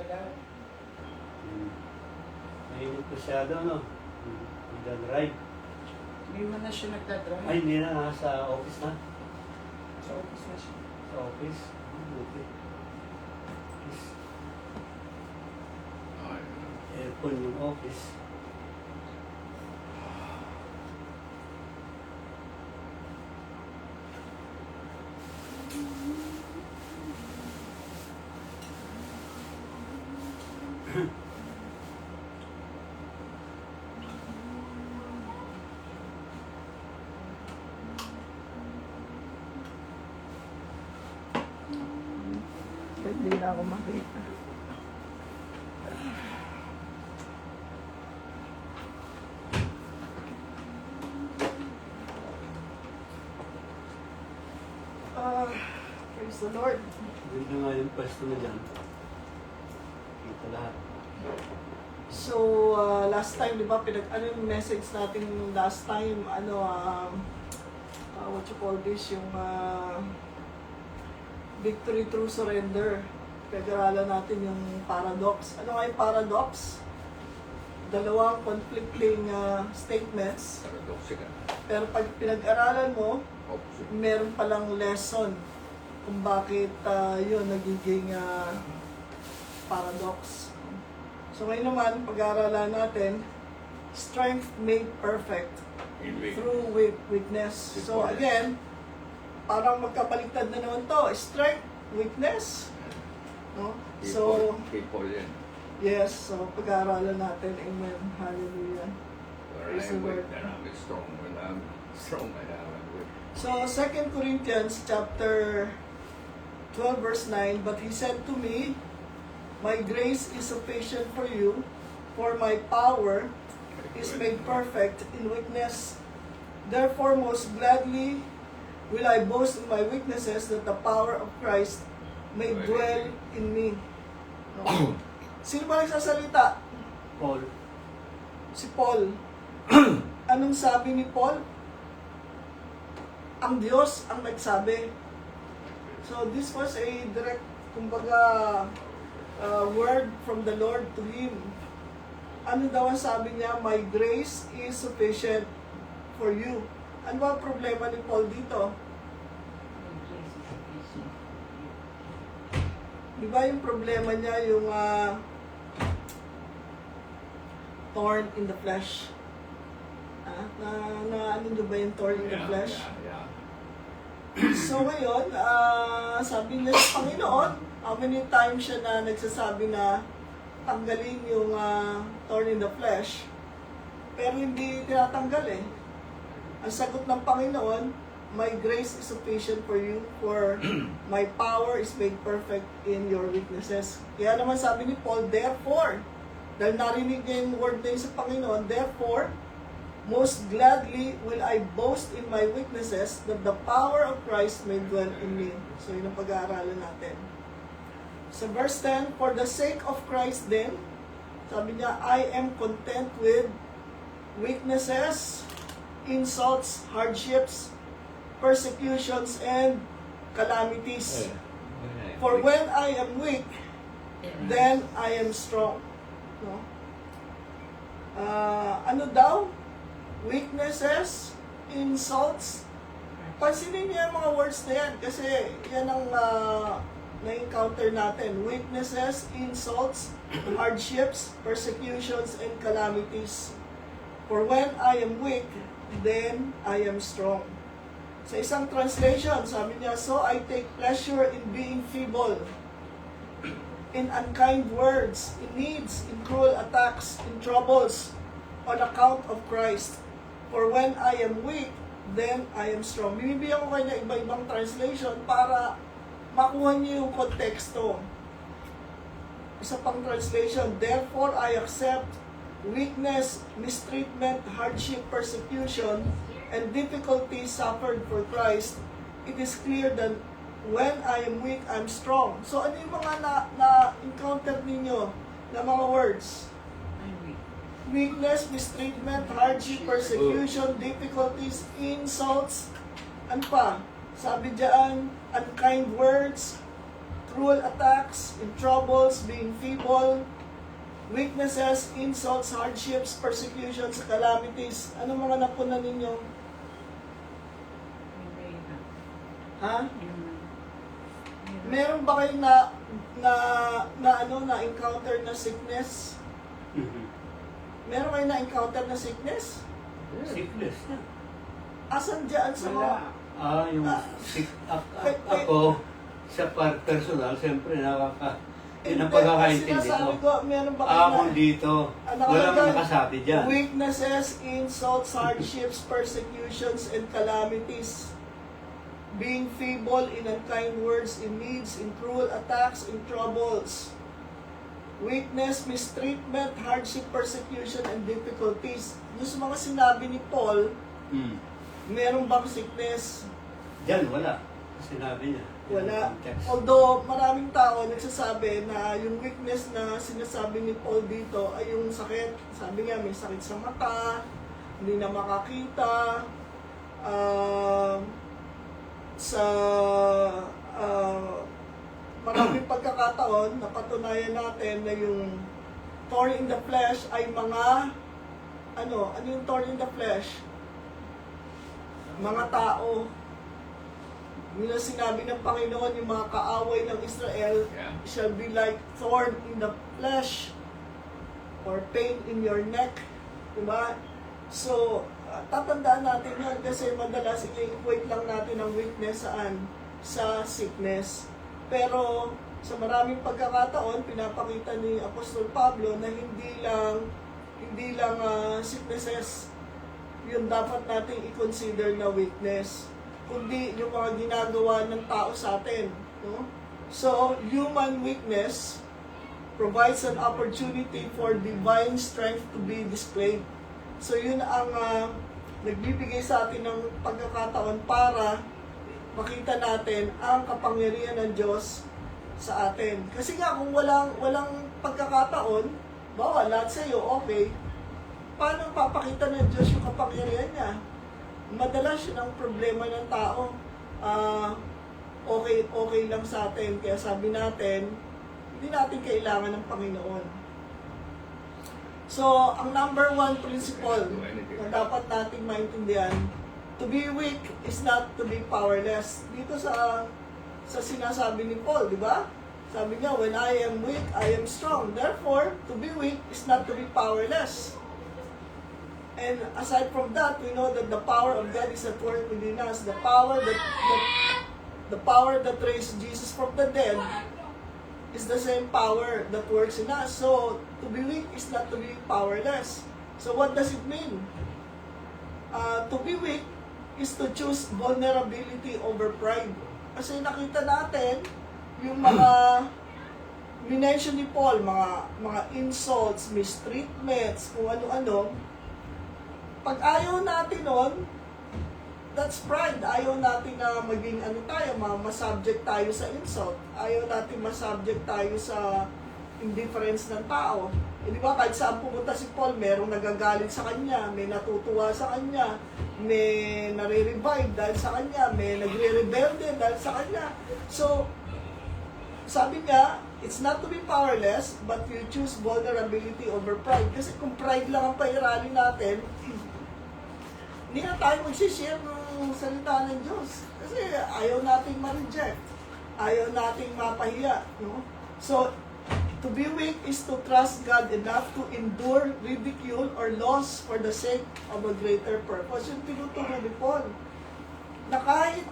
ka lang. Mainit masyado, no? Nag-drive. Hindi mo na siya nagdadrive. Ay, hindi na. Nasa office na. Sa office na siya. Sa office. Buti. Office. Aircon yung office. Hindi na ako makita. Praise the Lord. Ganda nga yung pwesto na dyan. Kita lahat. So, last time, di ba, ano yung message natin last time, what you call this, yung victory through surrender. Pag-aralan natin yung paradox. Ano nga yung paradox? Dalawang conflicting statements. Paradoxical. Pero pag pinag-aralan mo, Opposite. meron palang lesson kung bakit yun nagiging paradox. So ngayon naman, pag-aaralan natin, strength made perfect In weak. through weakness. So again, parang magkabaliktad na naman to. Strength, weakness. No? So, People yan. yes, so pag-aaralan natin. Amen. Hallelujah. When Praise the I'm weak, Lord. then I'm strong. When I'm strong, then I'm weak. So, 2 Corinthians chapter 12 verse 9, but he said to me, my grace is sufficient for you, for my power is made perfect in weakness. Therefore, most gladly will I boast in my weaknesses, that the power of Christ may dwell in me. No? Sino ba nagsasalita? Paul. Si Paul. Anong sabi ni Paul? Ang Diyos ang nagsabi. So this was a direct, kumbaga, word from the Lord to him. Ano daw ang sabi niya? My grace is sufficient for you. Ano ba ang problema ni Paul dito? Di ba yung problema niya yung thorn in the flesh? Ano nyo ba yung thorn in the flesh? Yeah. So ngayon, sabi niya sa Panginoon, how many times siya na nagsasabi na tanggalin yung thorn in the flesh, pero hindi tinatanggal eh. Ang sagot ng Panginoon, my grace is sufficient for you, for my power is made perfect in your weaknesses. Kaya naman sabi ni Paul, therefore, dahil narinig niya yung word na yun sa Panginoon, therefore, most gladly will I boast in my weaknesses, that the power of Christ may dwell in me. So yun ang pag-aaralan natin. Sa verse 10, for the sake of Christ then, sabi niya, I am content with weaknesses, insults, hardships, persecutions, and calamities. For when I am weak, then I am strong. No? Ano daw? Weaknesses, insults. Pansinin niyo yung mga words na yan kasi yan ang na-encounter natin. Weaknesses, insults, hardships, persecutions, and calamities. For when I am weak, then I am strong. Sa isang translation, sabi niya, so I take pleasure in being feeble, in unkind words, in needs, in cruel attacks, in troubles, on account of Christ. For when I am weak, then I am strong. Bibigyan ko kayo ng iba-ibang translation para makuha niyo yung konteksto. Isa pang translation, therefore I accept weakness, mistreatment, hardship, persecution, and difficulty suffered for Christ. It is clear that when I am weak, I'm strong. So ano yung mga na-encounter ninyo na mga words? Weakness, mistreatment, hardship, persecution, difficulties, insults, ano pa? Sabi diyan, unkind words, cruel attacks, in troubles, being feeble, weaknesses, insults, hardships, persecutions, calamities. Ano mga napunan ninyo? Ha? Meron ba kayo na encounter na sickness? Mhm. Meron kayo na encounter na sickness? Sickness na. Asan dyan sa mga... Yung ako, sa personal, siyempre yun ang pagkakaintindi sinasabi ko. ko, meron ba kayo Ako dito, walang nakasabi dyan. Weaknesses, insults, hardships, persecutions, and calamities. Being feeble in unkind words, in needs, in cruel attacks, in troubles. Weakness, mistreatment, hardship, persecution, and difficulties. Yung sa mga sinabi ni Paul, meron bang sickness? Diyan, wala. Sinabi niya. Wala. Context. Although maraming tao nagsasabi na yung weakness na sinasabi ni Paul dito ay yung sakit. Sabi nga may sakit sa mata, hindi na makakita, maraming pagkakataon napatunayan natin na yung thorn in the flesh ay mga ano yung thorn in the flesh? Mga tao. Nila sinabi ng Panginoon, yung mga kaaway ng Israel shall be like thorn in the flesh or pain in your neck. Diba? So, tatandaan natin yun kasi madalas i-equate lang natin ang weakness saan? Sa sickness. Pero sa maraming pagkakataon, pinapakita ni Apostol Pablo na hindi lang sicknesses yung dapat nating i-consider na weakness, kundi yung mga ginagawa ng tao sa atin. No? So, human weakness provides an opportunity for divine strength to be displayed. So, yun ang nagbibigay sa atin ng pagkakataon para makita natin ang kapangyarihan ng Diyos sa atin. Kasi nga, kung walang pagkakataon, bawa, lahat sa'yo, okay, paano papakita ng Diyos yung kapangyarihan niya? Madalas yun ang problema ng tao. Okay lang sa atin. Kaya sabi natin, hindi natin kailangan ng Panginoon. So, ang number one principle na dapat nating maintindihan, to be weak is not to be powerless. Dito sa sinasabi ni Paul, di ba? Sabi niya, when I am weak, I am strong. Therefore, to be weak is not to be powerless. And aside from that, we know that the power of God is at work within us. The power that raised Jesus from the dead is the same power that works in us. So, to be weak is not to be powerless. So, what does it mean? To be weak is to choose vulnerability over pride. Kasi nakita natin yung mga minention ni Paul, mga insults, mistreatments, kung ano-ano. Pag ayaw natin nun, that's pride. Ayaw natin na maging masubject tayo sa insult. Ayaw natin masubject tayo sa indifference ng tao. Eh, di ba, kahit saan pumunta si Paul, merong nagagalit sa kanya, may natutuwa sa kanya, may nare-revive dahil sa kanya, may nagre-rebelde dahil sa kanya. So, sabi niya, it's not to be powerless, but you choose vulnerability over pride. Kasi kung pride lang ang pairali natin, hindi na tayo mag-share ng salita ng Diyos. Kasi ayaw nating ma-reject. Ayaw nating mapahiya. No? So, to be weak is to trust God enough to endure ridicule or loss for the sake of a greater purpose. Yung tinuturo ni Paul. Na kahit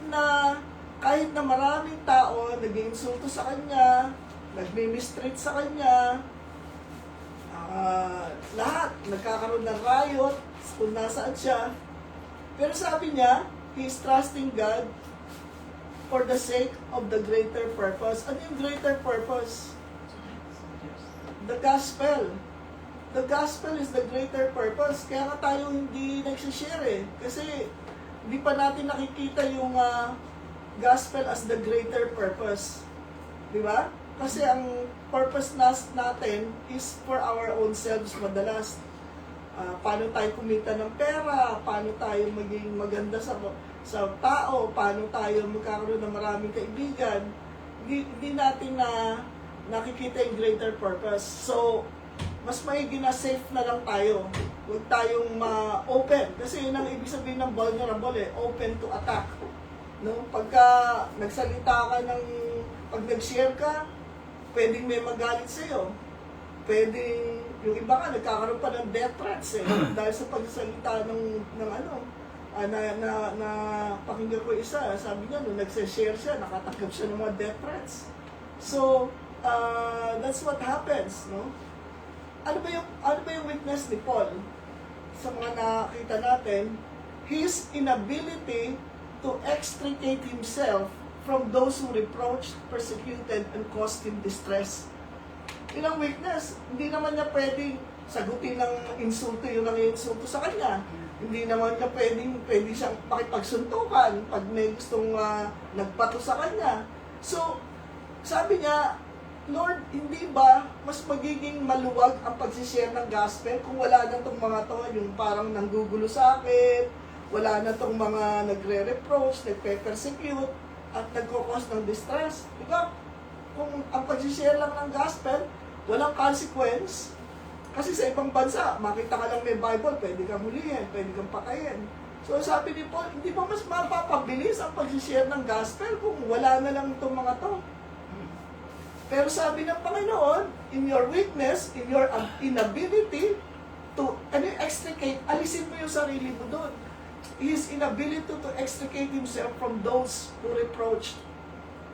na maraming tao nag-iinsulto sa kanya, nagmi-mistreat sa kanya, lahat, nagkakaroon ng riot kung nasaan siya. Pero sabi niya, he is trusting God for the sake of the greater purpose. Ano yung greater purpose? The gospel. The gospel is the greater purpose. Kaya nga tayo hindi nagsishare eh. Kasi hindi pa natin nakikita yung gospel as the greater purpose. Di ba? Kasi ang purpose natin is for our own selves madalas. Paano tayo kumita ng pera, paano tayo maging maganda sa tao, paano tayo magkakaroon ng maraming kaibigan. hindi natin na nakikita yung greater purpose. So, mas maigi na safe na lang tayo. Huwag tayong ma-open. Kasi yun ang ibig sabihin ng vulnerable open to attack. No? Pagka nagsalita ka pag nag-share ka, pwedeng may magalit sa'yo. Pwedeng, yung iba ka, nagkakaroon pa ng death threats dahil sa pagsalita na pakinggan ko isa, sabi niya, nung nagse-share siya, nakatanggap siya ng mga death threats. So, that's what happens, no? Ano ba yung weakness ni Paul? Sa mga nakita natin, his inability to extricate himself from those who reproached, persecuted, and caused him distress. Yun ang weakness. Hindi naman niya pwedeng sagutin ng insulto yung nang-insulto sa kanya. Hindi naman niya pwede siyang makipagsuntukan pag may gustong nagpato sa kanya. So, sabi niya, Lord, hindi ba mas magiging maluwag ang pagsishare ng gospel kung wala na itong mga to, yung parang nanggugulo sa akin, wala na itong mga nagre-reproach, nagpe-persecute, at nagkukos ng distress. Diba? Kung ang pagsishare lang ng gospel, walang consequence, kasi sa ibang bansa, makita ka lang may Bible, pwede kang hulihin, pwede kang patayin. So sabi ni Paul, hindi ba mas mapapabilis ang pagsishare ng gospel kung wala na lang itong mga to? Pero sabi ng Panginoon, in your weakness, in your inability to extricate, alisin mo yung sarili mo doon. His inability to extricate himself from those who reproached,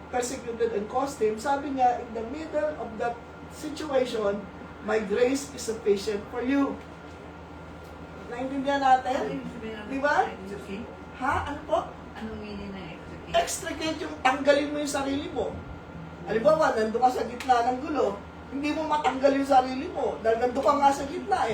persecuted, and caused him, sabi niya, in the middle of that situation, my grace is sufficient for you. Naintindihan natin? Di ba? Extricate? Ha? Ano po? Anong meaning ng extricate? Extricate yung tanggalin mo yung sarili mo. Halimbawa, nandun ka sa gitna ng gulo, hindi mo matanggal yung sarili mo, dahil nandun ka nga sa gitna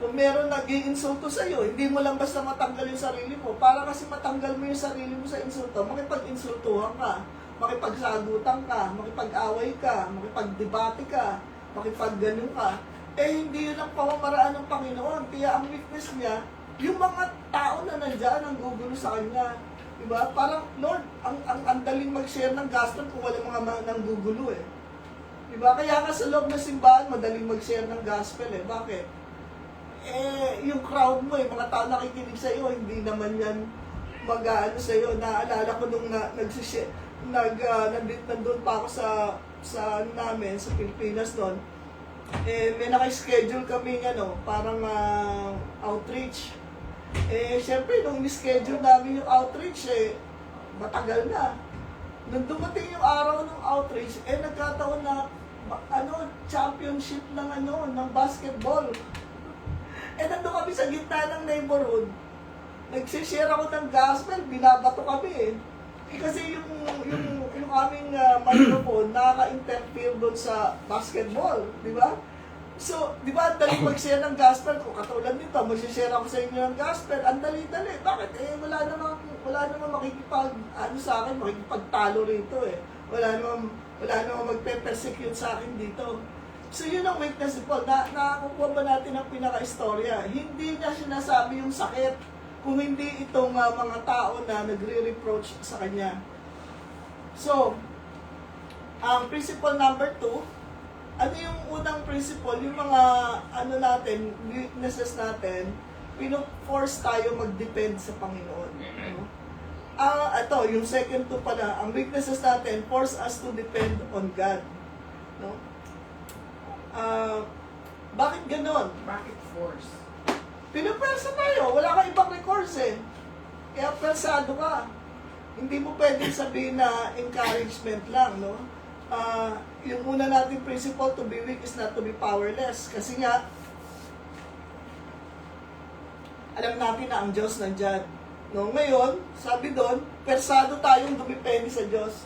Kung meron nag-i-insulto sa'yo, hindi mo lang basta matanggal yung sarili mo. Para kasi matanggal mo yung sarili mo sa insulto, makipag-insultuhan ka, makipagsagutan ka, makipag-away ka, makipag-debate ka, makipag-ganun ka. Hindi yun ang pamamaraan ng Panginoon. Kaya ang weakness niya, yung mga tao na nandyan ang gugulo sa kanya. Diba? Parang, Lord, ang daling mag-share ng gospel kung wala mga nanggugulo Diba? Kaya nga sa loob ng simbahan, madaling mag-share ng gospel Bakit? Yung crowd mo, mga tao nakikinig sa iyo, hindi naman yan mag-ano sa iyo. Naalala ko nung nag-share, nandun pa ako sa namin, sa Pilipinas doon. May naka-schedule kami, parang outreach. Siyempre, nung ni-schedule namin yung outreach, matagal na. Nung dumating yung araw ng outreach, nagkataon na, championship ng basketball. Nandun kami sa gitna ng neighborhood. Nagsishare ako ng gospel, binabato kami kasi yung aming microphone, nakaka-interfere doon sa basketball, di ba? So, di ba, ang dali mag-share ng gospel ko, katulad nito, mag-share ako sa inyo ng gospel, ang dali-dali. Bakit? Wala namang sa akin, makikipagtalo rito Wala namang magpe-persecute sa akin dito. So, yun ang weakness ni Paul. Nakakuha ba natin ang pinaka-istorya? Hindi niya sinasabi yung sakit, kung hindi itong mga tao na nagre-reproach sa kanya. So, ang principle number 2, ano yung unang principle? Yung mga weaknesses natin, pino-force tayo mag-depend sa Panginoon. Ito, yung second 2 pala, ang weaknesses natin force us to depend on God. No? Bakit ganon? Bakit force? Pinupersa tayo, wala kang ibang recourse Kaya persado ka. Hindi mo pwedeng sabihin na encouragement lang, no? Yung una nating principle, to be weak is not to be powerless. Kasi nga, alam natin na ang Diyos nandyan. No? Ngayon, sabi doon, persado tayong dumipende sa Diyos.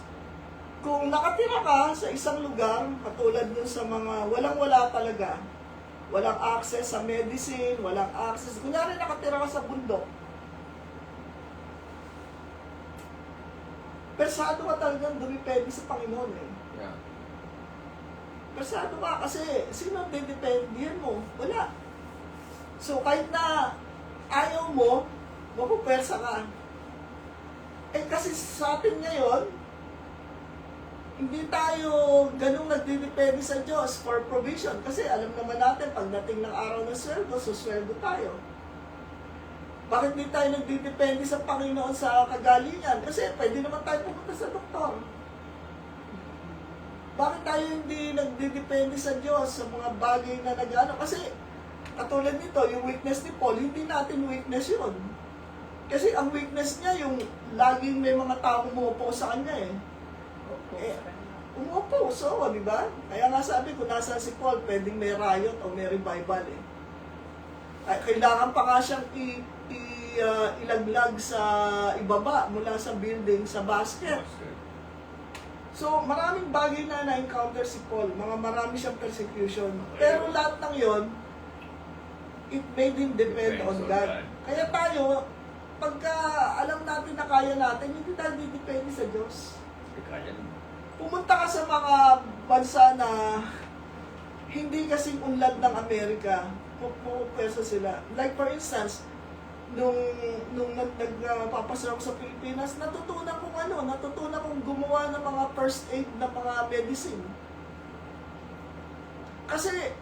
Kung nakatira ka sa isang lugar, katulad dun sa mga walang-wala talaga, walang access sa medicine, walang access, kunyari nakatira ka sa bundok, persado ka talagang dumipende sa Panginoon Yeah. Persado ka kasi sino ang didependihan mo? Wala. So kahit na ayaw mo, mapupersa ka. Kasi sa atin ngayon, hindi tayo ganung nagdidepende sa Diyos for provision. Kasi alam naman natin, pagdating ng araw ng sweldo, susweldo tayo. Bakit hindi tayo nagdidepende sa Panginoon sa kagalingan? Kasi pwede naman tayo pumunta sa doktor. Bakit tayo hindi nagdidepende sa Diyos sa mga bagay na nag-ano? Kasi katulad nito, yung weakness ni Paul, hindi natin weakness yun. Kasi ang weakness niya, yung laging may mga tao umuupo sa kanya eh. Opo, Eh, sa kanya. Umuupo, so, di ba? Kaya nga sabi ko, nasa si Paul, pwedeng may riot o may revival eh. Ay, kailangan pa nga siyang ilaglag sa ibaba mula sa building, sa basket. So, maraming bagay na na-encounter si Paul. Marami siyang persecution. Pero lahat ng yon, it made him depend on God. Kaya tayo, pagka alam natin na kaya natin, hindi tayo didepende sa Diyos. Kaya naman. Pumunta ka sa mga bansa na hindi kasing unlad ng Amerika, pupwesto sila. Like for instance, nung nagpapasarap sa Pilipinas, natutunan kong gumawa ng mga first aid na mga medicine. Kasi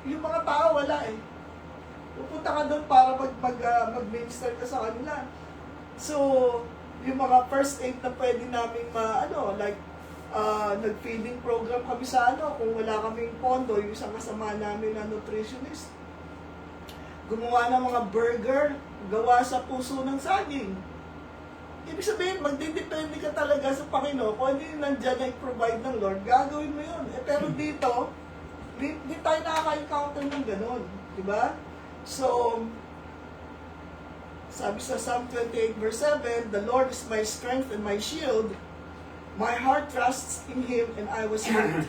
yung mga tao wala eh. Pupunta ka doon para mag-minister ka sa kanila. So, yung mga first aid na pwede namin nag-feeding program kami sa kung wala kaming pondo, yung isang kasama namin na nutritionist. Gumawa ng mga burger, gawa sa puso ng saging. Ibig sabihin, magdidepende ka talaga sa Panginoon. Kung hindi nandiyan na i-provide ng Lord, gagawin mo yun. Pero dito, di tayo nakaka-encounter ng ganun. Diba? So, sabi sa Psalm 28 verse 7, "The Lord is my strength and my shield. My heart trusts in Him and I was helped.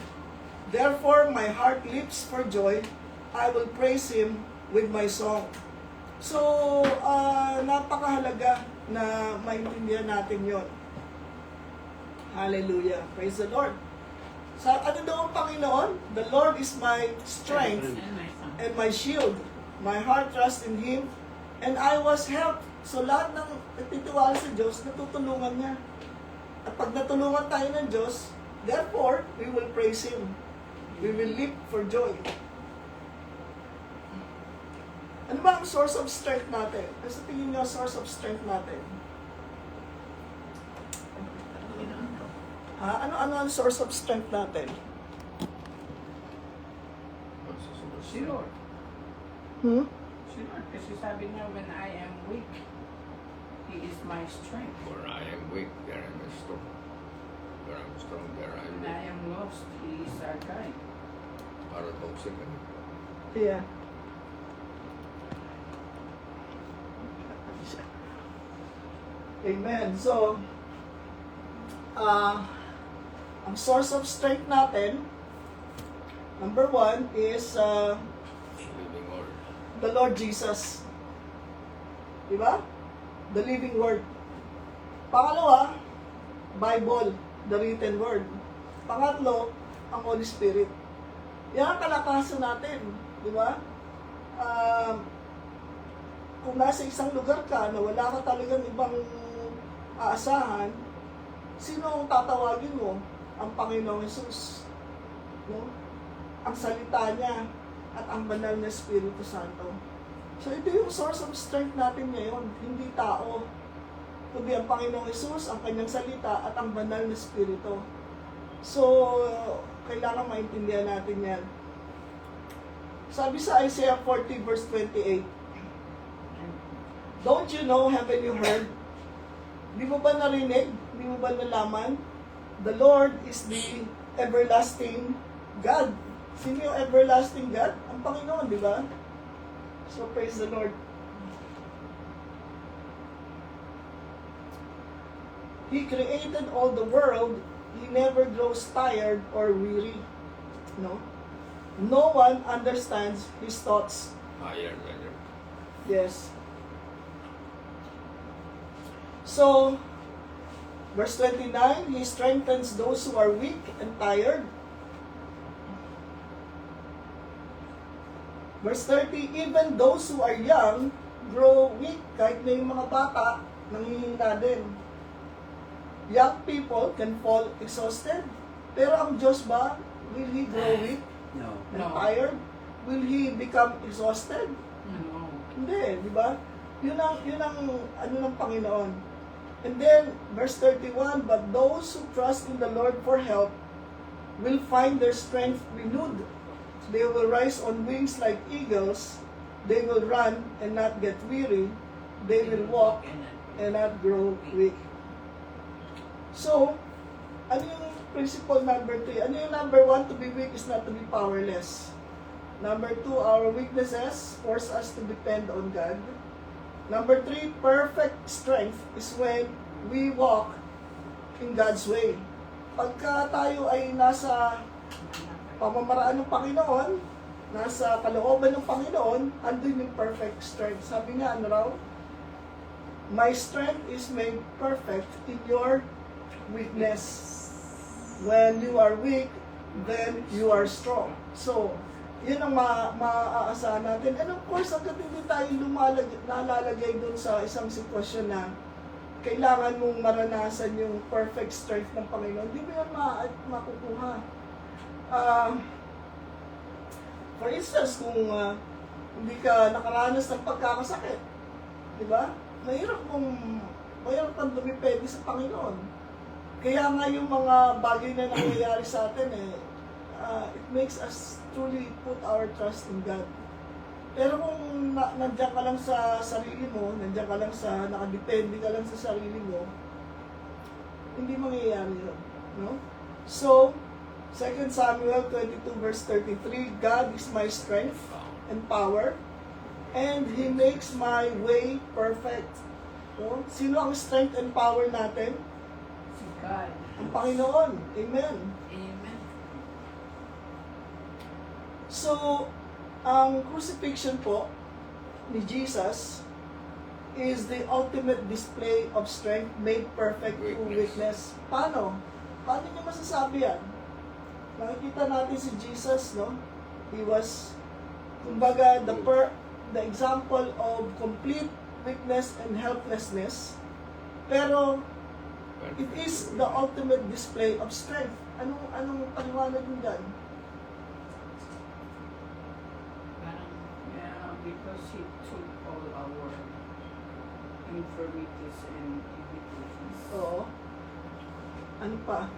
Therefore, my heart leaps for joy. I will praise Him with my song." So, napakahalaga na maintindihan natin yon. Hallelujah. Praise the Lord. Sa ano daw ang Panginoon? The Lord is my strength And my son. and my shield. My heart trusts in Him and I was helped. So, lahat ng nagtitiwala sa Diyos, natutulungan niya. At pag natulungan tayo ng Diyos, therefore, we will praise Him. We will leap for joy. Ano ba ang source of strength natin? Kasi tingin nyo source of strength natin. Ha? Ano ang source of strength natin? Si Lord. Si Lord. Kasi sabi niya, when I am weak, He is my strength. For I am weak, there I am strong. Where I am strong, there I am When I weak. am lost, He is our guide. Paradoxic. Yeah. Amen. So, ang source of strength natin, number one is Living word. the Lord Jesus. Diba? The living word. Pangalawa, Bible, the written word. Pangatlo, ang Holy Spirit. Yan ang kalakasan natin. Diba? Kung nasa isang lugar ka na wala ka talagang ibang aasahan, sino ang tatawagin mo? Ang Panginoong Hesus. No? Ang salita niya at ang banal na Espiritu Santo. So ito yung source of strength natin ngayon, hindi tao, kundi ang Panginoong Hesus, ang kanyang salita at ang banal na Espiritu. So, kailangan maintindihan natin yan. Sabi sa Isaiah 40 verse 28, "Don't you know, haven't you heard?" Di mo ba narinig? Di mo ba nalaman? The Lord is the everlasting God. Sino yung everlasting God? Ang Panginoon, di ba? So, praise the Lord. He created all the world. He never grows tired or weary. No? No one understands His thoughts. Higher than your Yes. So, verse 29, He strengthens those who are weak and tired. Verse 30, even those who are young grow weak. Kahit na yung mga bata, nanghihina din. Young people can fall exhausted. Pero ang Diyos ba, will He grow weak No. and No. tired? Will He become exhausted? No. Hindi, di ba? Yun ang ano ng Panginoon. And then, verse 31, but those who trust in the Lord for help will find their strength renewed. They will rise on wings like eagles. They will run and not get weary. They will walk and not grow weak. So, ano yung principle number 3? Ano yung number 1? To be weak is not to be powerless. Number 2, our weaknesses force us to depend on God. Number 3, perfect strength is when we walk in God's way. Pagka tayo ay nasa pamamaraan ng Panginoon, nasa kalooban ng Panginoon, andun yung perfect strength. Sabi nga, ano raw? My strength is made perfect in your weakness. When you are weak, then you are strong. So, yun ang maaasahan natin. And of course, hanggat hindi tayo nalalagay dun sa isang sitwasyon na kailangan mong maranasan yung perfect strength ng Panginoon, hindi mo yan makukuha. For instance, kung hindi ka nakaranas ng pagkakasakit, di ba? Mahirap kang dumipende sa Panginoon. Kaya nga yung mga bagay na nangyayari sa atin, it makes us truly put our trust in God. Pero kung nandiyan ka lang sa sarili mo, nakadepende ka lang sa sarili mo, hindi mangyayari yun. No? So, 2 Samuel 22 verse 33, God is my strength and power, and He makes my way perfect. No? Sino ang strength and power natin? Si God. Ang Panginoon. Amen. Amen. So, ang crucifixion po ni Jesus is the ultimate display of strength made perfect through weakness. Paano? Paano niyo masasabi yan? Nakikita natin si Jesus, no? He was, kumbaga, the example of complete weakness and helplessness. Pero, it is the ultimate display of strength. Anong paliwanag mo dyan? Yeah, because He took all our infirmities and limitations. Oo. Ano pa?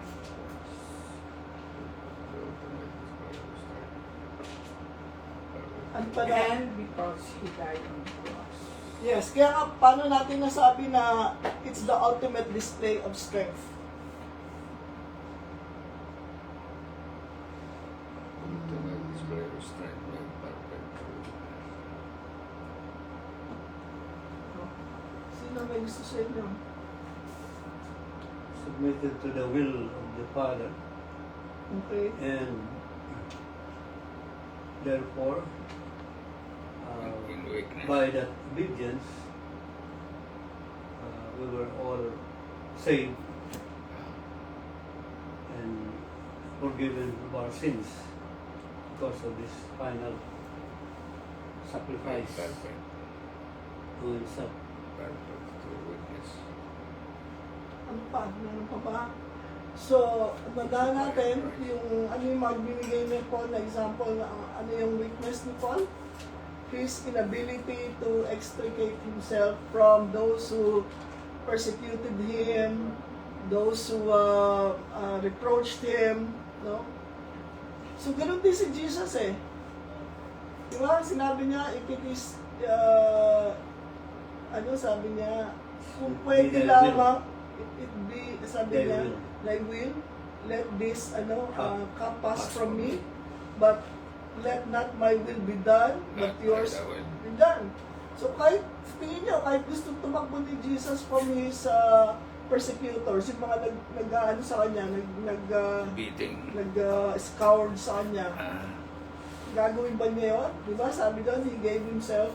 Ano pa na? And because He died on the cross. Yes, kaya nga, paano natin nasabi na it's the ultimate display of strength? Ultimate display of strength made perfect through weakness. Sino may gusto sa inyo? Submitted to the will of the Father, Okay. and therefore, In weakness. by that obedience, we were all saved and forgiven of our sins because of this final sacrifice Perfect. to Himself. Perfect through weakness. Ano pa? Meron pa ba? So, tandaan natin yung ano yung magbibigay ni Paul na example na ano yung weakness ni Paul? His inability to extricate himself from those who persecuted him, those who reproached him, no? So, ganun din si Jesus eh. Di ba? Sinabi niya, if it is, sabi niya, kung pwede lamang, it be, sabi Thy niya, will. thy will, let this, cup pass Pass from from me, me. but let not my will be done, but Not yours my will. be done. So kahit, tingin niyo, kahit gusto tumakbo ni Jesus from his persecutors, yung mga nag-ano sa kanya, Beating. nag-scoured sa kanya, Ah, gagawin ba niya yun? Diba? Sabi doon, he gave himself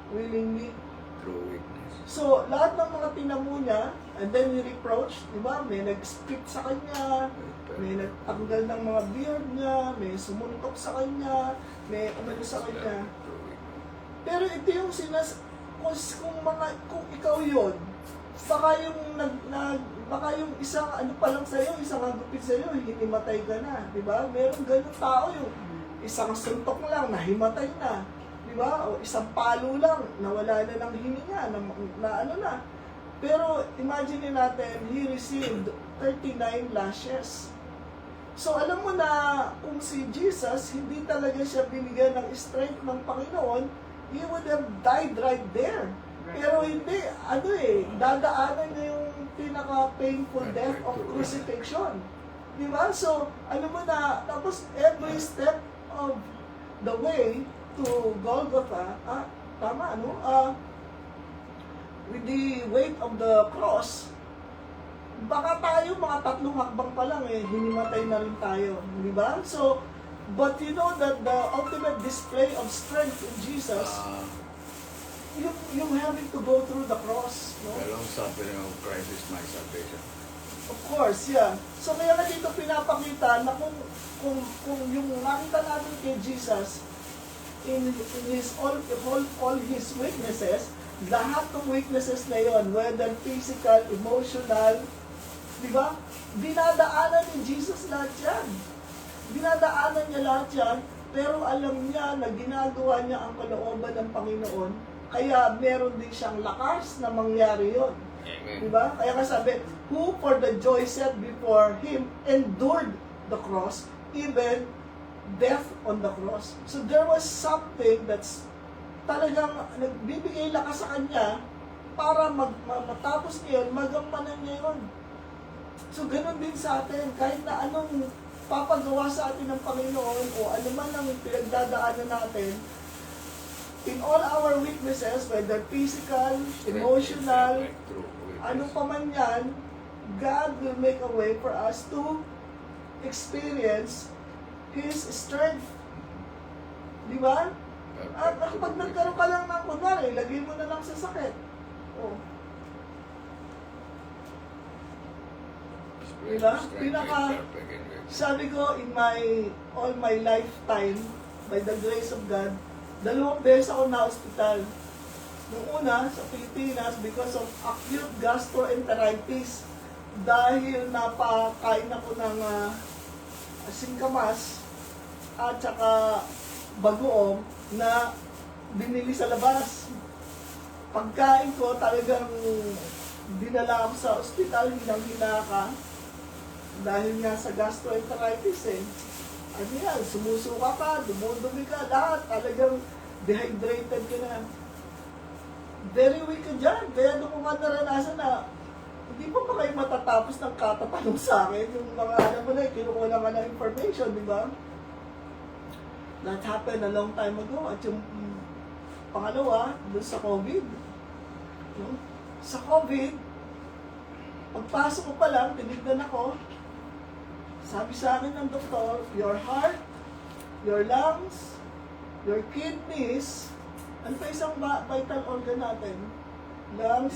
willingly. through weakness. So, lahat ng mga tinamo niya, and then he reproached, diba? May nag-spit sa kanya, may nagtanggal ng mga beard niya, may sumuntok sa kanya, may umano sa kanya. Through weakness. Pero ito yung kung ikaw yun, baka yung baka yung isang ano pa lang sa'yo, isang hagupit sa'yo, hinimatay ka na, di ba? Meron ganun tao yung isang suntok lang, nahimatay na, di ba? O isang palo lang, nawala na ng hininga, na ano na. Pero imagine natin, he received 39 lashes. So alam mo na kung si Jesus, hindi talaga siya binigyan ng strength ng Panginoon, he would have died right there. Pero hindi, ano dadaanan niya yung pinaka-painful death of crucifixion. Di ba? So, ano mo na, tapos every step of the way to Golgotha, tama, ano? With the weight of the cross, baka tayo mga 3 hakbang pa lang hinimatay na rin tayo. Di ba? So, but you know that the ultimate display of strength in Jesus, yung having to go through the cross, no? The long suffering of Christ is my salvation. Of course, yeah. So kaya na dito pinapakita na kung yung nakita natin kay Jesus in his all his weaknesses, lahat ng weaknesses na yon, whether physical, emotional, di ba? Dinadaanan ni Jesus lahat yan. Dinadaanan niya lahat yan, pero alam niya na ginagawa niya ang kalooban ng Panginoon, kaya meron din siyang lakas na mangyari yon. Amen. Diba? Kaya nga sabi, who for the joy set before him endured the cross, even death on the cross. So there was something that's talagang nagbibigay lakas sa kanya para matapos niya yun, magampanan niya yun. So ganun din sa atin, kahit na anong papagawa sa atin ng Panginoon o ano man ang pinagdadaanan natin, in all our weaknesses, whether physical, emotional, ano pa man yan, God will make a way for us to experience His strength. Di ba? At pag nagkaroon ka lang ng kunwari, lagay mo na lang sa sakit. Oh. Diba? Sabi ko, in all my lifetime, by the grace of God, 2 beses ako na-hospital. Nung una, sa Pilipinas, because of acute gastroenteritis. Dahil napakain ako ng singkamas at saka bagoong na binili sa labas. Pagkain ko, talagang dinala ako sa ospital, hinang-hina ka. Dahil nga sa gastroenteritis ano yan, sumusuka ka, dumudumi ka, lahat, talagang dehydrated ka na. Very weak ka dyan, kaya doon ko nga naranasan na, hindi pa ba kayo matatapos ng katatanong sa akin, yung mga, alam mo na, kinukuha naman ng information, di ba? That happened a long time ago, at yung pangalawa, doon sa COVID. No? Sa COVID, pagpasok ko pa lang, tinignan ako, sabi sa akin ng doktor, your heart, your lungs, your kidneys, ano pa isang vital organ natin? Lungs,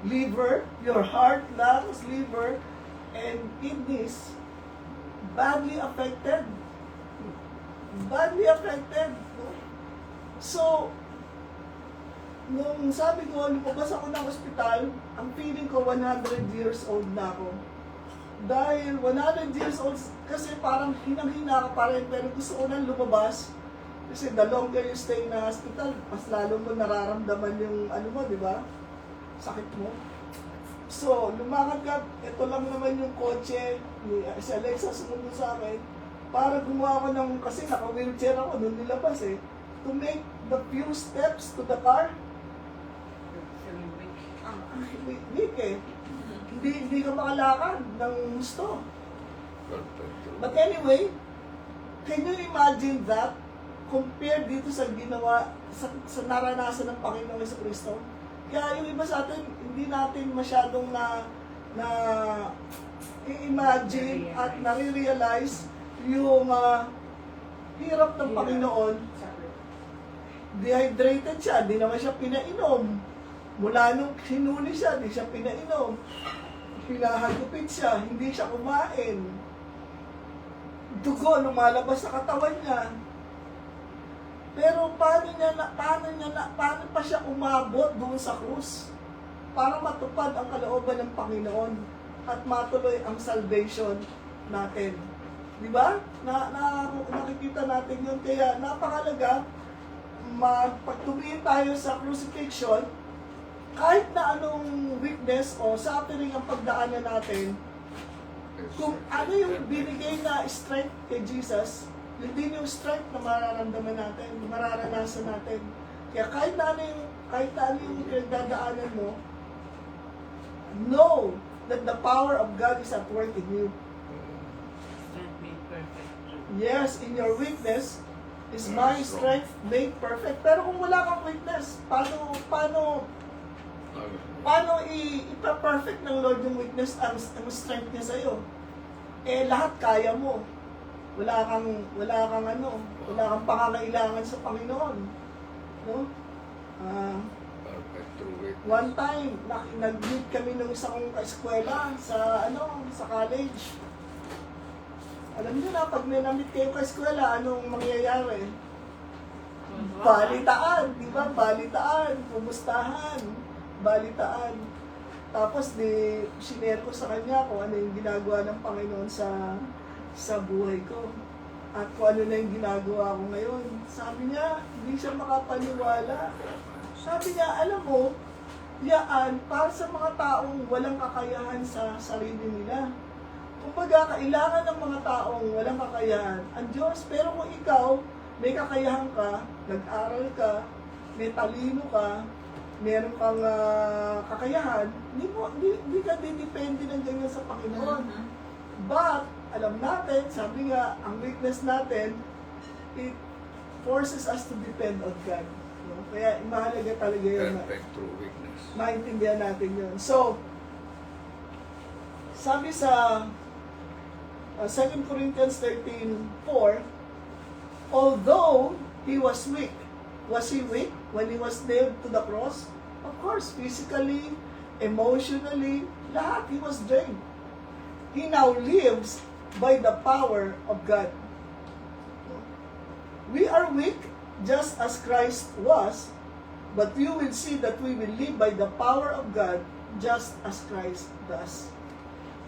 liver, your heart, lungs, liver, and kidneys, badly affected. Badly affected. So, nung sabi ko, lumabas ako ng ospital, ang feeling ko 100 years old na ako. Dahil 100 years old, kasi parang hinang-hina ka pa rin, pero gusto ko nang lumabas. Kasi the longer you stay na hospital, mas lalo mo nararamdaman yung ano mo, di ba? Sakit mo. So, lumakad ka, ito lang naman yung kotse, si Alexa sumundo sa akin, para gumawa ko ng, kasi naka-wheelchair ako nung nilabas to make the few steps to the car. Weak Hindi ka makalakad ng gusto. But anyway, can you imagine that compared dito sa ginawa, sa naranasan ng Panginoong Jesucristo? Kaya yung iba sa atin, hindi natin masyadong i-imagine at nare-realize yung hirap ng Panginoon. Dehydrated siya, di naman siya pinainom. Mula nung hinuli siya, di siya pinainom. Pinahagupit siya, hindi siya kumain. Dugo lumalabas sa katawan niya. Pero paano pa siya umabot doon sa krus para matupad ang kalooban ng Panginoon? at matuloy ang salvation natin. Di ba? Nakikita natin yun. Kaya napakalaga, pagtumingin tayo sa crucifixion, kahit na anong weakness o suffering ang pagdaanan natin, kung ano yung binigay na strength kay Jesus, yun din yung strength na mararamdaman natin, mararanasan natin. Kaya kahit na ano yung pinagdadaanan mo, know that the power of God is at work in you. Strength made perfect. Yes, in your weakness is my strength made perfect. Pero kung wala kang weakness, paano ipa-perfect ng Lord yung weakness, ang strength niya sa'yo? Eh, lahat kaya mo. Wala kang pangangailangan sa Panginoon. No? Perfect true witness. One time, nag-meet kami nung isang eskwela sa college. Alam niyo na, pag may na-meet kayo sa eskwela, anong mangyayari? Balitaan, di ba? Balitaan, pumustahan, balitaan. Tapos sinare ko sa kanya kung ano yung ginagawa ng Panginoon sa buhay ko. At kung ano na yung ginagawa ko ngayon. Sabi niya, hindi siya makapaniwala. Sabi niya, alam mo, yaan para sa mga taong walang kakayahan sa sarili nila. Kumbaga, kailangan ng mga taong walang kakayahan ang Diyos. Pero kung ikaw, may kakayahan ka, nag-aral ka, may talino ka, meron kang kakayahan, hindi ka didepende ng ganyan sa Panginoon. But, alam natin, sabi nga, ang weakness natin, it forces us to depend on God. No? Kaya, mahalaga talaga yun. Perfect true witness. Maintindihan natin yun. So, sabi sa 2 Corinthians 13:4, although he was weak, was he weak when he was nailed to the cross? Of course, physically, emotionally, lahat, he was drained. He now lives by the power of God. We are weak, just as Christ was, but you will see that we will live by the power of God, just as Christ does.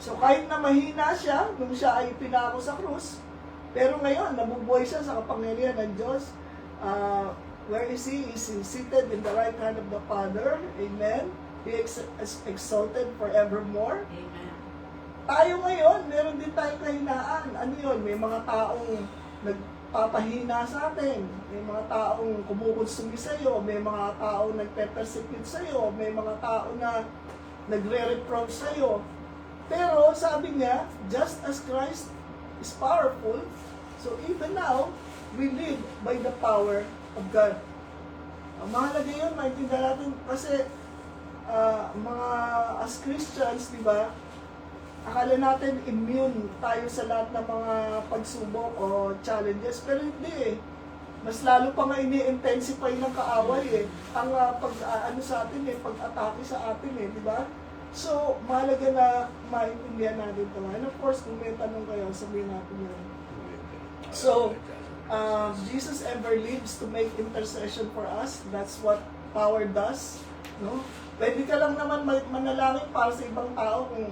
So kahit na mahina siya, nung siya ay pinako sa krus, pero ngayon, nabubuhay siya sa kapangyarihan ng Diyos. Where is he? Is he seated in the right hand of the Father? Amen. He is exalted forevermore. Amen. Tayo ngayon, meron din tayong kahinaan. Ano yun? May mga taong nagpapahina sa atin. May mga taong kumukonsumi sa iyo. May mga taong nagpe-persecute sa iyo. May mga tao na nagre-reproach sa iyo. Pero sabi niya, just as Christ is powerful, so even now, we live by the power of God. Mahalaga yun, maintindihan natin kasi mga as Christians, di ba, akala natin immune tayo sa lahat ng mga pagsubok o challenges, pero hindi eh. Mas lalo pa nga ini-intensify ng kaaway eh. Ang ano sa atin eh, pag-atake sa atin eh, di ba? So, mahalaga na maintindihan natin ito. And of course, kung may tanong kayo, sabihin natin yan. So, Jesus ever lives to make intercession for us. That's what power does. No? Pwede ka lang naman manalangin para sa ibang tao kung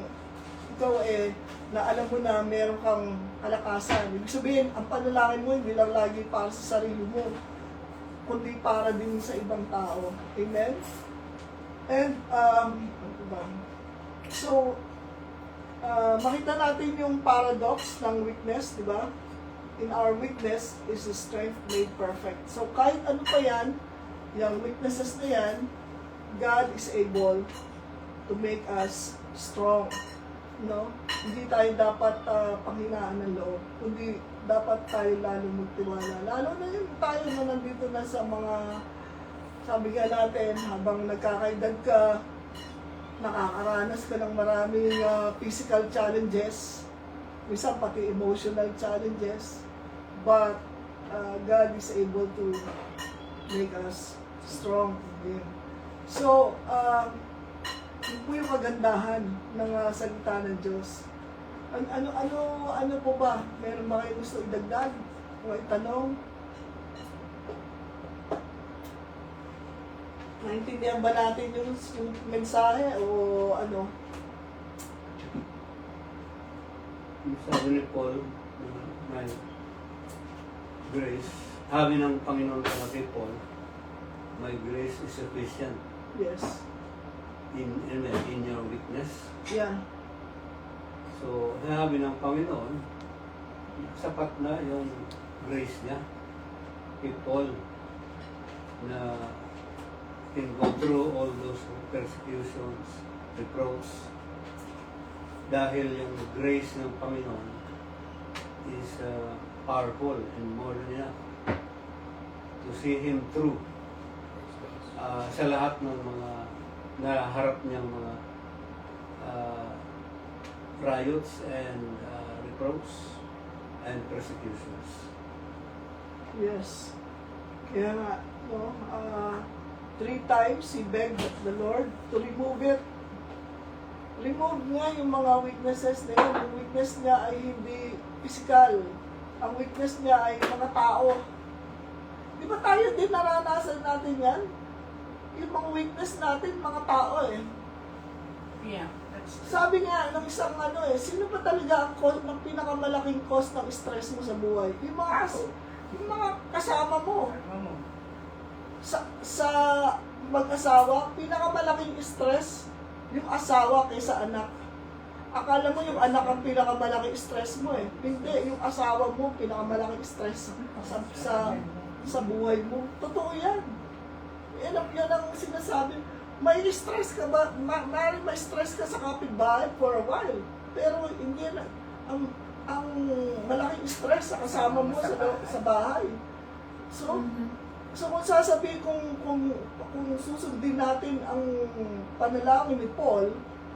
ikaw na alam mo na meron kang kalakasan. Ibig sabihin, ang panalangin mo hindi lang lagi para sa sarili mo, kundi para din sa ibang tao. Amen? And, ano ba? So, makita natin yung paradox ng weakness, di ba? In our weakness is the strength made perfect. So, kahit ano pa yan, yung weaknesses na yan, God is able to make us strong. No? Hindi tayo dapat panghinaan ng loob, kundi dapat tayo lalo magtiwala. Lalo na yun tayo na nandito na sa mga, sabi nga natin, habang nagkakaedad ka, nakakaranas ka ng maraming physical challenges, minsan pati emotional challenges, but God is able to make us strong again. So, yun po yung kagandahan ng salita ng Diyos. Ano po ba? Meron ba kayo gusto idagdag o itanong? Naintindihan ba natin yung mensahe o ano? sabi ni Paul, my grace, sabi ng Panginoon kay Paul, my grace is sufficient Yes. in your weakness. Yeah. So, sabi ng Panginoon, sapat na yung grace niya kay Paul na can go through all those persecutions, reproach, dahil yung grace ng Panginoon is powerful and more than enough to see Him through sa lahat ng mga naharap niyang mga riots and reproach and persecutions. Yes. Kaya nga, no, 3 times he begged the Lord to remove it. Remove niya yung mga weaknesses na yun. Yung weakness niya ay hindi physical. Ang weakness niya ay mga tao. Di ba tayo din naranasan natin yan? Yung mga weakness natin, mga tao eh. Yeah, that's true. Sabi nga ng isang sino ba talaga ang ng pinakamalaking cause ng stress mo sa buhay? Yung mga kasama mo. Ano mo? Sa mag-asawa, pinakamalaking stress, yung asawa kaysa anak. Akala mo yung anak ang pinakamalaking stress mo eh. Hindi, yung asawa mo, pinakamalaking stress sa buhay mo. Totoo yan. Yan ang sinasabi. May stress ka ba? May stress ka sa kapitbahay for a while. Pero hindi na. Ang malaking stress sa kasama mo sa bahay. So kung sasabihin kung susundin natin ang panalangin ni Paul,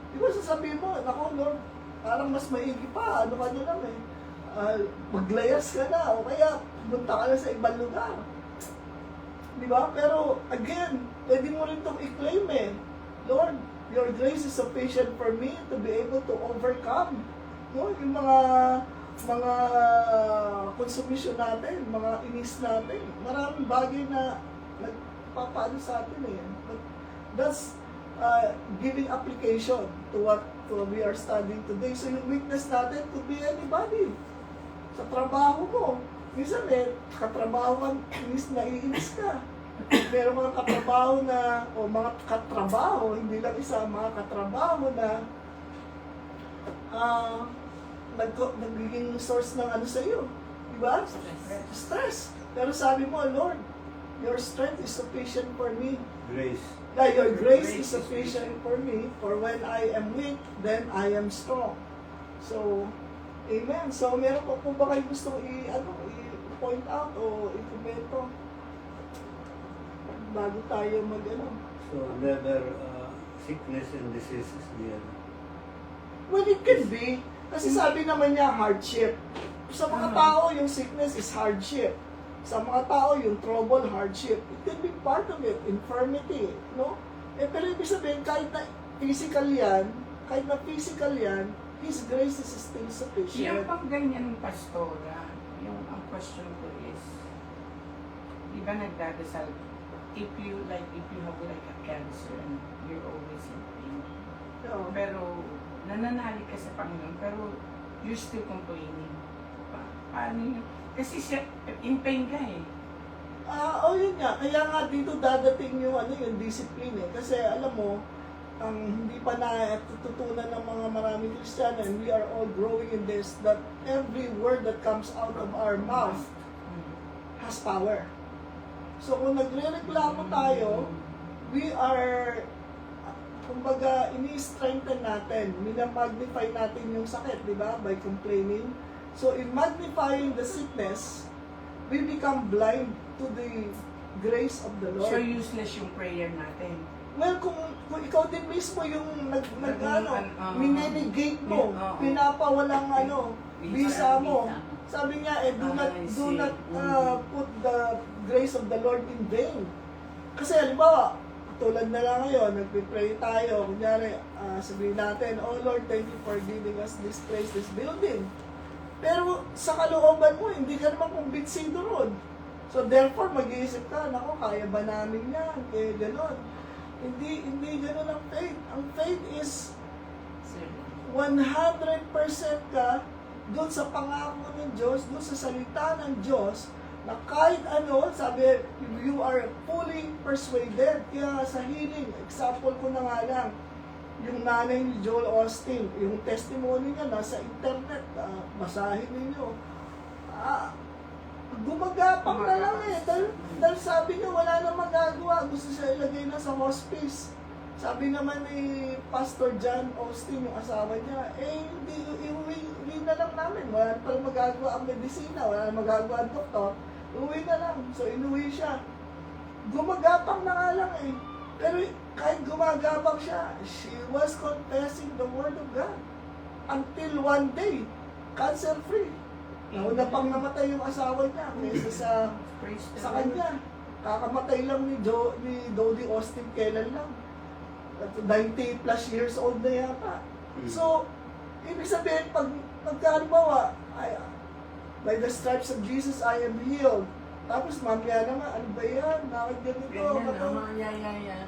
di ba sasabihin mo, nako Lord, parang mas maigi pa, ano ka na lang eh, maglayas ka na, o kaya punta ka na sa ibang lugar. Di ba? Pero again, pwede mo rin itong i-claim eh, Lord, your grace is sufficient for me to be able to overcome, no? Yung mga consumption natin, mga inis natin, maraming bagay na nagpapaano sa atin eh. But that's giving application to what we are studying today. So yung weakness natin could be anybody. Sa trabaho mo, minsan katrabaho ka, naiinis ka. Pero mga katrabaho mga katrabaho, hindi lang isa, mga katrabaho na nagiging source ng sa iyo. Diba? Stress. Pero sabi mo, Lord, your strength is sufficient for me. Grace. Yeah, your grace is sufficient for me, for when I am weak, then I am strong. So, amen. So, meron po ba kayo gusto i-point out o i-komento? Bago tayo So, never sickness and disease is near. Well, it can be. Kasi sabi naman niya, hardship. Sa mga tao, yung sickness is hardship. Sa mga tao, yung trouble, hardship. It can be part of it, infirmity, no? Pero ibig sabihin, kahit na physical yan, His grace is still sufficient. Yung pang ganyan, pastora, ang question ko is, di ba nagdadasal, if you have like a cancer and you're always in pain, No. pero nananali ka sa Panginoon, pero you're still complaining. Paano yun? Kasi in pain ka eh. Yun nga. Kaya nga dito dadating yung yung discipline eh. Kasi alam mo, ang hindi pa natututunan ng mga maraming Kristiyano, and we are all growing in this, that every word that comes out of our mouth has power. So kung nagre-reklamo tayo, we are, kumbaga, ini-strengthen natin, minamagnify natin yung sakit, di ba? By complaining. So in magnifying the sickness, we become blind to the grace of the Lord. So useless yung prayer natin. Well, kung ikaw din mismo yung minenegate mo, pinapawalang visa mo. Sabi niya, do not put the grace of the Lord in vain. Kasi halimbawa, tulad na lang ngayon, nagpipray tayo, kunyari, sabihin natin, oh Lord, thank you for giving us this place, this building. Pero sa kalooban mo, hindi ka naman kumbinsido ron. So therefore, mag-iisip ka, nako, kaya ba namin yan? Kaya gano'n. Hindi gano'n ang faith. Ang faith is 100% ka doon sa pangako ng Diyos, doon sa salita ng Diyos, na kahit ano, sabi, you are fully persuaded. Kaya sa healing, example ko na nga lang, yung nanay ni Joel Austin, yung testimony niya nasa internet, basahin ninyo. Gumagapang na lang eh. Dahil sabi niya wala na magagawa. Gusto siya ilagay na sa hospice. Sabi naman ni Pastor John Austin, yung asawa niya, hindi, iuwi na lang namin. Wala na palang magagawa ang medisina, wala na magagawa ang doktor. Uwi na lang. So inuwi siya. Gumagapang na nga lang eh. Pero kahit gumagapang siya, she was confessing the word of God. Until one day, cancer-free. Nauna pang namatay yung asawa niya kaysa Praise the sa Lord. kanya. Kakamatay lang ni Dodie Austin kailan lang. 90 plus years old na yata. So, ibig sabihin, pagkalimbawa, by the stripes of Jesus, I am healed. Tapos mamaya naman, ano ba yan? Bakit ganito? Ganyan, yan.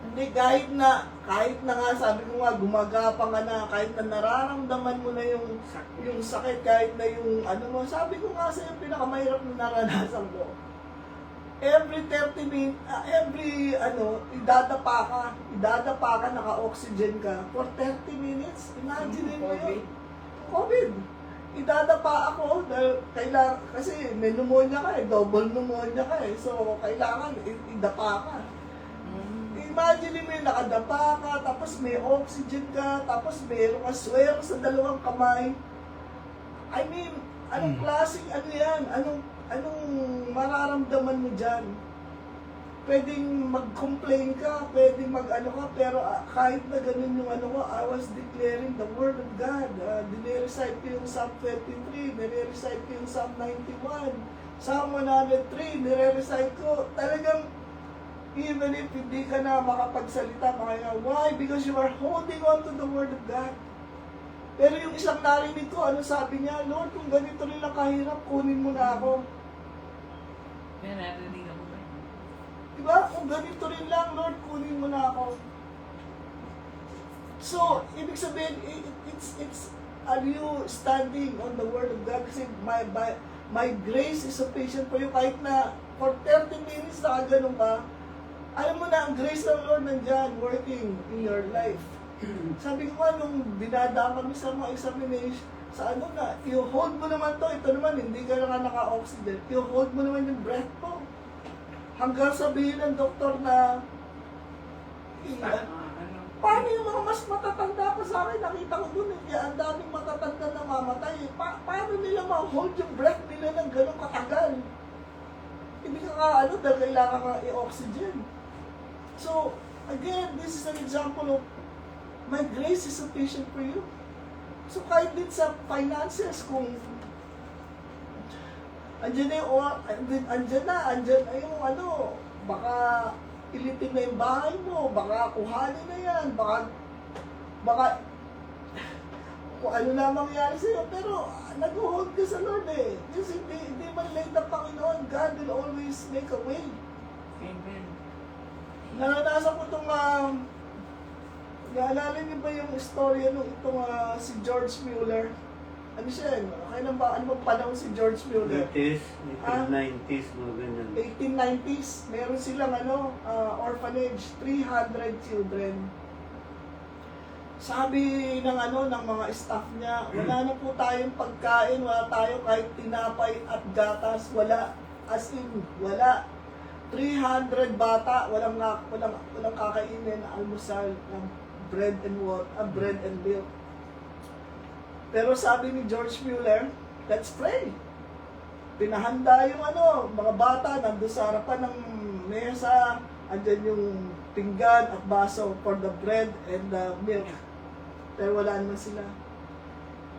Hindi, kahit na nga, sabi ko nga, gumagapang ka na, kahit na nararamdaman mo na yung sakit, kahit na yung ano mo, sabi ko nga sa yung pinakamahirap na naranasan ko. Every 30 minutes, idadapa ka, naka-oxygen ka, for 30 minutes, imagine mo yun. COVID. Idadapa ako, dahil kailangan, kasi may pneumonia ka double pneumonia ka so kailangan idapa ka. Imagine mo yung nakadapa ka, tapos may oxygen ka, tapos mayroong aswero sa dalawang kamay. I mean, anong klaseng ano yan? Anong mararamdaman mo dyan? Pwedeng mag-complain ka, pwedeng mag-ano ka, pero kahit na ganun yung ano ko, I was declaring the word of God. Dinirecite ko yung Psalm 23, nire-recite ko yung Psalm 91, Psalm 103, nire-recite ko. Talagang, even if hindi ka na makapagsalita, why? Because you are holding on to the word of God. Pero yung isang narinig ko, ano sabi niya, Lord, kung ganito rin lang kahirap, kunin mo na ako. May narinig ako ba? Diba? Kung ganito rin lang, Lord, kunin mo na ako. So, ibig sabihin, it's are you standing on the word of God? Kasi my grace is sufficient for you. Kahit na for 30 minutes na ganun ka, alam mo na, ang grace ng Lord nandyan, working in your life. Sabi ko nga, nung dinadaan kami sa mga examination, sa ano na, i-hold mo naman to, ito naman, hindi ka na naka-oxygen, i-hold mo naman yung breath mo. Hanggang sabihin ng doktor na, paano yung mga mas matatanda pa sa akin, nakita ko dun, ang daming matatanda na mamatay, paano nila ma-hold yung breath nila ng ganong katagal? Hindi ka dahil kailangan ka i-oxygen. So, again, this is an example of my grace is sufficient for you. So, kahit din sa finances, kung andyan na yung baka ilitin na yung bahay mo, baka kuhanin na yan, baka kung ano na mangyari sa'yo, pero nag-hold ka sa Lord eh. Kasi hindi man late ang Panginoon, God will always make a way. Amen. Naranasan ko itong, naalala niyo ba yung istorya nung itong si George Mueller? Ano siya, kailan ba, ano bang panahon si George Mueller? 1890s, mga ganyan. 1890s, meron silang orphanage, 300 children. Sabi ng ng mga staff niya, wala na po tayong pagkain, wala tayo kahit tinapay at gatas, wala. As in, wala. 300 bata, walang kakainin na almusal ng bread and milk. Pero sabi ni George Mueller, let's pray. Pinahanda yung mga bata, nandun sa harapan ng mesa, andyan yung pinggan at baso for the bread and the milk. Pero wala naman sila.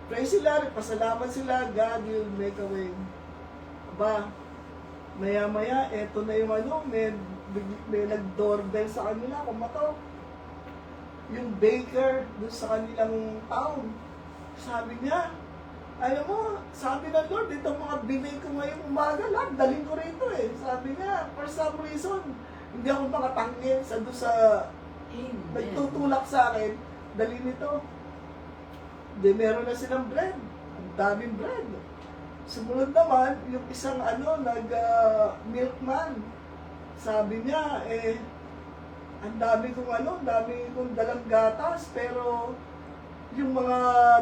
Pray sila, pasalamat sila, God will make a way. Aba, maya-maya, eto na yung may nag-doorbell sa kanila, kumatok. Yung baker dun sa kanilang town. Sabi niya, alam mo, sabi ng Lord, itong mga binay ko ngayong umaga lang, daling ko rito eh. Sabi niya, for some reason, hindi ako makatanggi sa nagtutulak sa akin, dali nito. Di meron na silang bread. daming bread. Sumunod naman, yung isang milkman. Sabi niya, ang dami kong dalang gatas, pero yung mga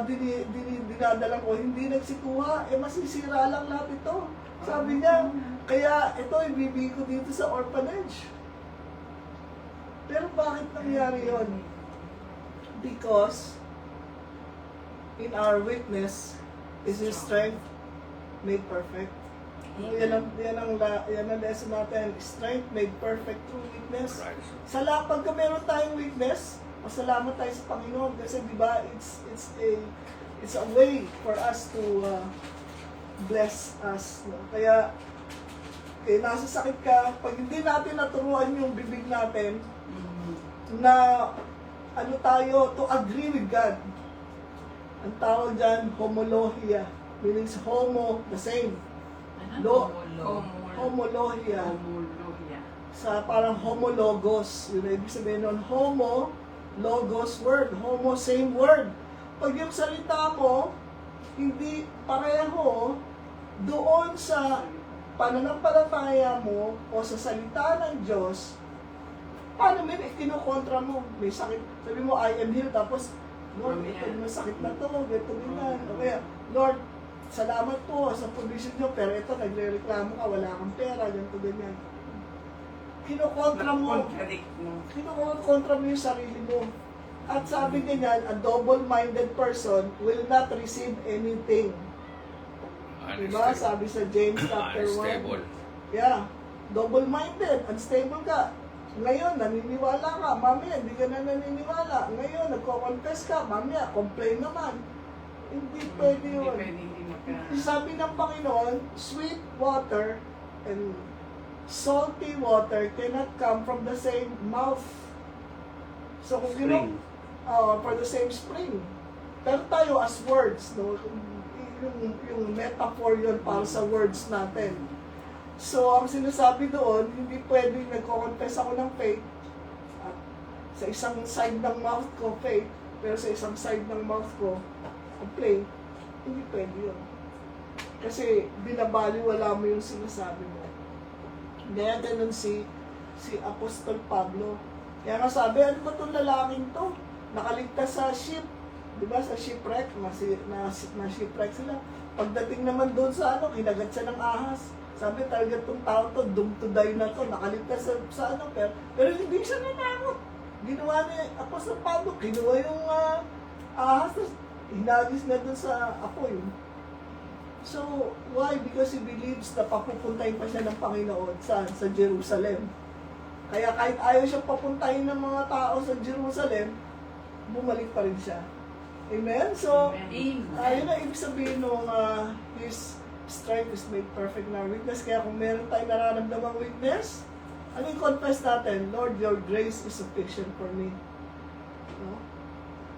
dinadalang ko, hindi nagsikuha, masisira lang lahat ito. Sabi niya, kaya ito ibibigay ko dito sa orphanage. Pero bakit nangyari yon? Because in our weakness is His strength made perfect. Yan ang lesson natin. Strength made perfect through weakness. Right. Sa lahat, pagka meron tayong weakness, masalamat tayo sa Panginoon kasi di ba it's a way for us to bless us. No? Kaya nasa sakit ka, pag hindi natin naturuan yung bibig natin na to agree with God. Ang tawag dyan, homolohia. Meaning sa homo, the same. Homolohia. Sa parang homologos. Yun ang ibig sabihin nun. Homo, logos, word. Homo, same word. Pag yung salita mo, hindi pareho doon sa pananampalataya mo o sa salita ng Diyos, paano kinukontra mo? May sakit. Sabi mo, I am healed. Tapos, Lord, ito yung sakit na to. Ito ganyan. O kaya, Lord, salamat po sa provision nyo, pero ito, nagre-reklamo ka, wala kang pera, ganito, ganyan. Kinukontra mo yung sarili mo. At sabi ganyan, a double-minded person will not receive anything. Diba? Sabi sa James chapter 1. Unstable. Yeah. Double-minded, unstable ka. Ngayon, naniniwala ka, mamaya, hindi ka na naniniwala. Ngayon, nagko-confess ka, mamaya, complain naman. Hindi pwede yun. Sabi ng Panginoon, sweet water and salty water cannot come from the same mouth. So kung for the same spring. Pero tayo as words, no? Yung metaphor yun para sa words natin. So ang sinasabi doon, hindi pwedeng nagko-confess ako ng faith at sa isang side ng mouth ko faith, pero sa isang side ng mouth ko complain. Hindi pwede yun. Kasi binabaliwala mo yung sinasabi mo. Kaya ganun si Apostol Pablo. Kaya nga sabi, ano ba itong lalaking to? Nakaligtas sa ship. Diba? Sa shipwreck. Na shipwreck sila. Pagdating naman doon sa kinagat siya ng ahas. Sabi talaga itong tao to, doomed to die na to. Nakaligtas sa pero hindi siya nanangot. Ginawa ni Apostol Pablo. Kinuha yung ahas. Hinagis na doon sa apoy. So, why? Because he believes na papupuntahin pa siya ng Panginoon sa Jerusalem. Kaya kahit ayaw siya papuntahin ng mga tao sa Jerusalem, bumalik pa rin siya. Amen? So, yun ang ibig sabihin nung His strength is made perfect in our weakness. Kaya kung meron tayong nararamdamang weakness, ano yung confess natin? Lord, your grace is sufficient for me. No?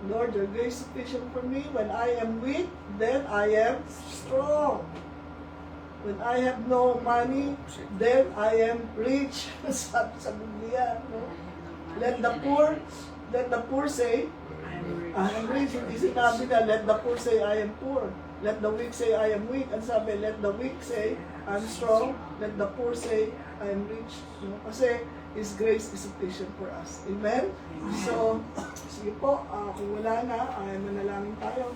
Lord, your grace is sufficient for me. When I am weak, then I am strong. When I have no money, then I am rich. Sabi sa Biblia, no? Let the poor say, I am rich. Hindi sinabi na, let the poor say, I am poor. Let the weak say, I am weak. Ang sabi, let the weak say, I'm strong. Let the poor say, I am rich. No? Kasi, His grace is sufficient for us. Amen? So, sige po, kung wala na, manalangin tayo.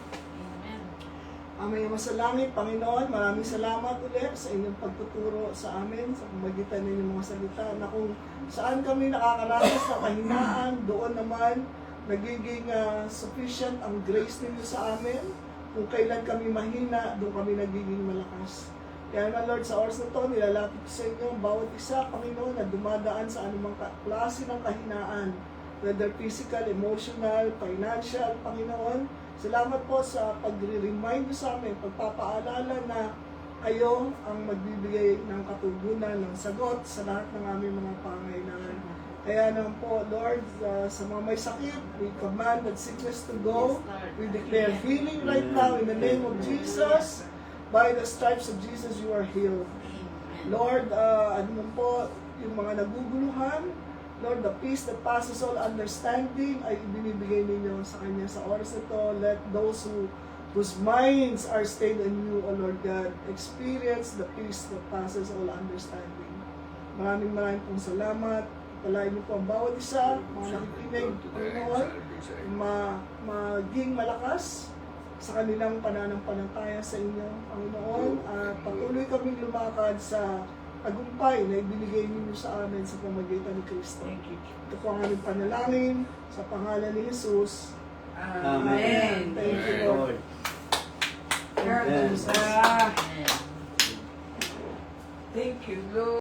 Aming masalangit, Panginoon, maraming salamat ulit sa inyong pagtuturo sa amin, sa pamagitan ng inyong mga salita, na kung saan kami nakakaranas na kahinaan, doon naman nagiging sufficient ang grace ninyo sa amin. Kung kailan kami mahina, doon kami nagiging malakas. Kaya na Lord, sa oras na ito, nilalapit sa inyo ang bawat isa, Panginoon, na dumadaan sa anumang klase ng kahinaan, whether physical, emotional, financial, Panginoon. Salamat po sa pag-remind sa amin, pagpapaalala na kayo ang magbibigay ng katugunan, ng sagot sa lahat ng aming mga pangailangan. Kaya naman po, Lord, sa mga may sakit, we command that sickness to go. We declare healing right now in the name of Jesus. By the stripes of Jesus, you are healed. Lord, ano mo po, yung mga naguguluhan, Lord, the peace that passes all understanding ay ibinibigay ninyo sa Kanya sa oras ito. Let those who whose minds are stayed on you, O Lord God, experience the peace that passes all understanding. Maraming pong salamat. Palain niyo po ang bawat isa, mga nakikinig, Panginoon, maging malakas sa kanilang pananampalataya sa inyo, Panginoon, at patuloy kaming lumakad sa tagumpay na ibinigay ninyo sa amin sa pamagitan ni Kristo. Thank you. Ito po ang aming panalangin sa pangalan ni Jesus. Amen. Thank you, Lord. Amen. Thank you, Lord.